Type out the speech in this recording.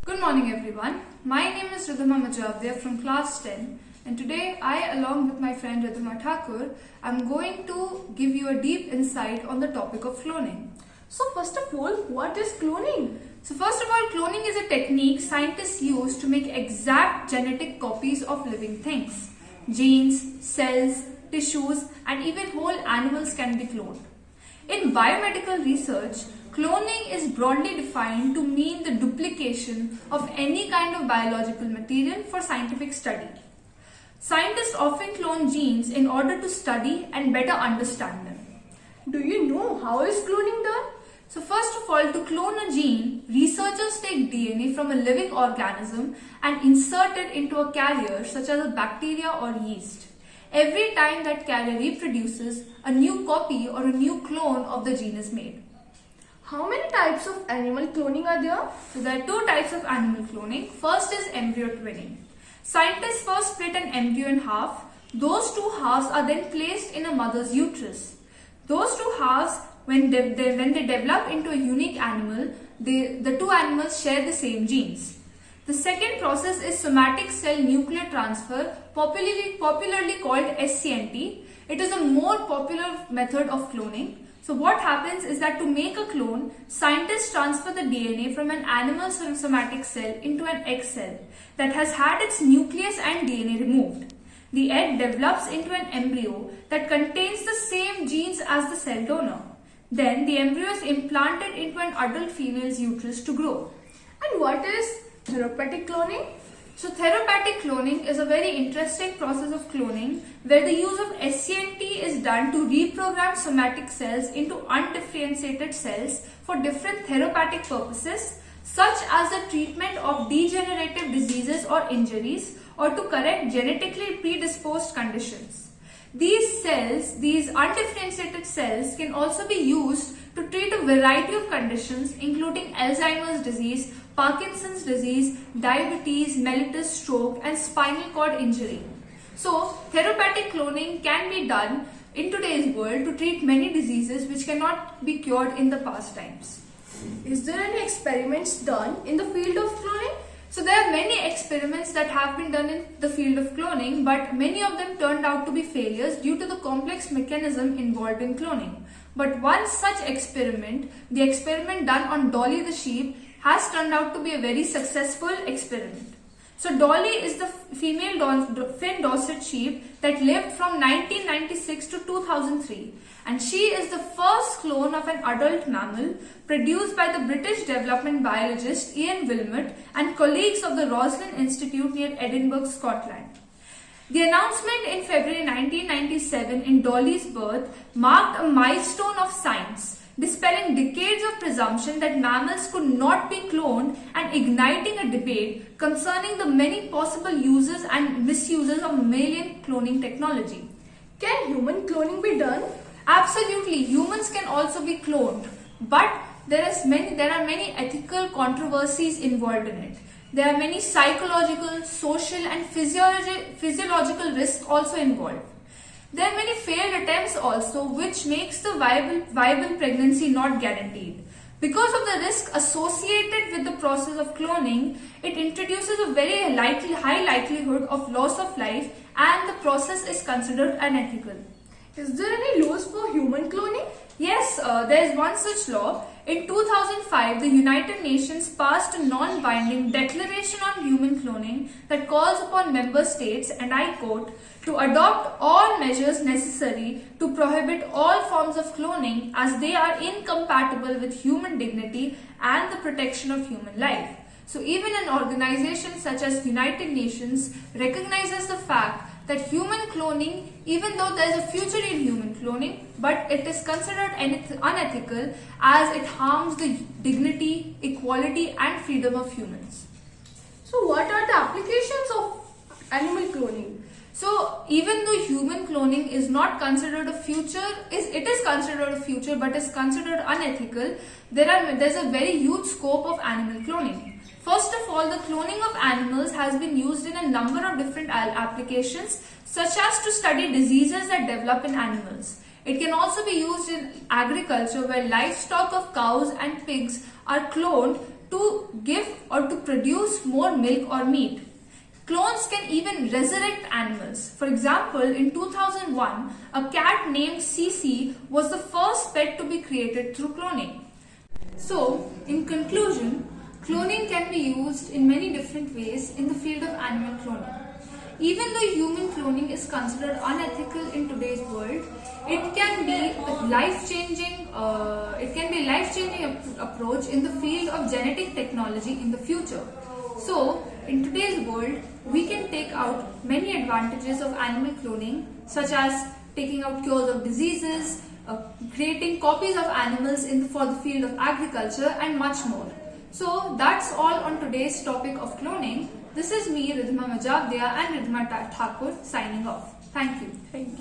Good morning everyone. My name is Ridhima Majavdia from class 10 and today I along with my friend Ridhima Thakur am going to give you a deep insight on the topic of cloning. So first of all, what is cloning? So first of all, cloning is a technique scientists use to make exact genetic copies of living things. Genes, cells, tissues and even whole animals can be cloned. In biomedical research, cloning is broadly defined to mean the duplication of any kind of biological material for scientific study. Scientists often clone genes in order to study and better understand them. Do you know how is cloning done? So first of all, to clone a gene, researchers take DNA from a living organism and insert it into a carrier such as a bacteria or yeast. Every time that carrier reproduces, a new copy or a new clone of the gene is made. How many types of animal cloning are there? So there are two types of animal cloning. First is embryo twinning. Scientists first split an embryo in half. Those two halves are then placed in a mother's uterus. Those two halves, when they develop into a unique animal, the two animals share the same genes. The second process is somatic cell nuclear transfer, popularly called SCNT. It is a more popular method of cloning. So what happens is that to make a clone, scientists transfer the DNA from an animal somatic cell into an egg cell that has had its nucleus and DNA removed. The egg develops into an embryo that contains the same genes as the cell donor. Then the embryo is implanted into an adult female's uterus to grow. And what is therapeutic cloning? So therapeutic cloning is a very interesting process of cloning where the use of SCNT is done to reprogram somatic cells into undifferentiated cells for different therapeutic purposes such as the treatment of degenerative diseases or injuries or to correct genetically predisposed conditions. These cells, these undifferentiated cells can also be used to treat a variety of conditions including Alzheimer's disease, Parkinson's disease, diabetes, mellitus, stroke and spinal cord injury. So, therapeutic cloning can be done in today's world to treat many diseases which cannot be cured in the past times. Is there any experiments done in the field of cloning? So there are many experiments that have been done in the field of cloning, but many of them turned out to be failures due to the complex mechanism involved in cloning. But one such experiment, the experiment done on Dolly the sheep, has turned out to be a very successful experiment. So Dolly is the female Finn Dorset sheep that lived from 1996 to 2003 and she is the first clone of an adult mammal produced by the British development biologist Ian Wilmot and colleagues of the Roslin Institute near Edinburgh, Scotland. The announcement in February 1997 in Dolly's birth marked a milestone of science, dispelling decades of presumption that mammals could not be cloned and igniting a debate concerning the many possible uses and misuses of mammalian cloning technology. Can human cloning be done? Absolutely, humans can also be cloned, but there are many ethical controversies involved in it. There are many psychological, social and physiological risks also involved. There are many failed attempts also which makes the viable pregnancy not guaranteed. Because of the risk associated with the process of cloning, it introduces a very high likelihood of loss of life and the process is considered unethical. Is there any laws for human cloning? Yes, there is one such law. In 2005, the United Nations passed a non-binding declaration on human cloning that calls upon member states, and I quote, to adopt all measures necessary to prohibit all forms of cloning as they are incompatible with human dignity and the protection of human life. So even an organization such as United Nations recognizes the fact that human cloning, even though there is a future in human cloning, but it is considered unethical as it harms the dignity, equality and freedom of humans. So what are the applications of animal cloning? So even though human cloning is not considered a future, it is considered a future but is considered unethical, there's a very huge scope of animal cloning. First of all, the cloning of animals has been used in a number of different applications such as to study diseases that develop in animals. It can also be used in agriculture where livestock of cows and pigs are cloned to give or to produce more milk or meat. Clones can even resurrect animals. For example, in 2001, a cat named Cece was the first pet to be created through cloning. So, in conclusion, cloning can be used in many different ways in the field of animal cloning. Even though human cloning is considered unethical in today's world, it can be a life-changing approach in the field of genetic technology in the future. So, in today's world, we can take out many advantages of animal cloning, such as taking out cures of diseases, creating copies of animals for the field of agriculture, and much more. So that's all on today's topic of cloning. This is me, Ridhima Majagdia and Ridhima Thakur signing off. Thank you. Thank you.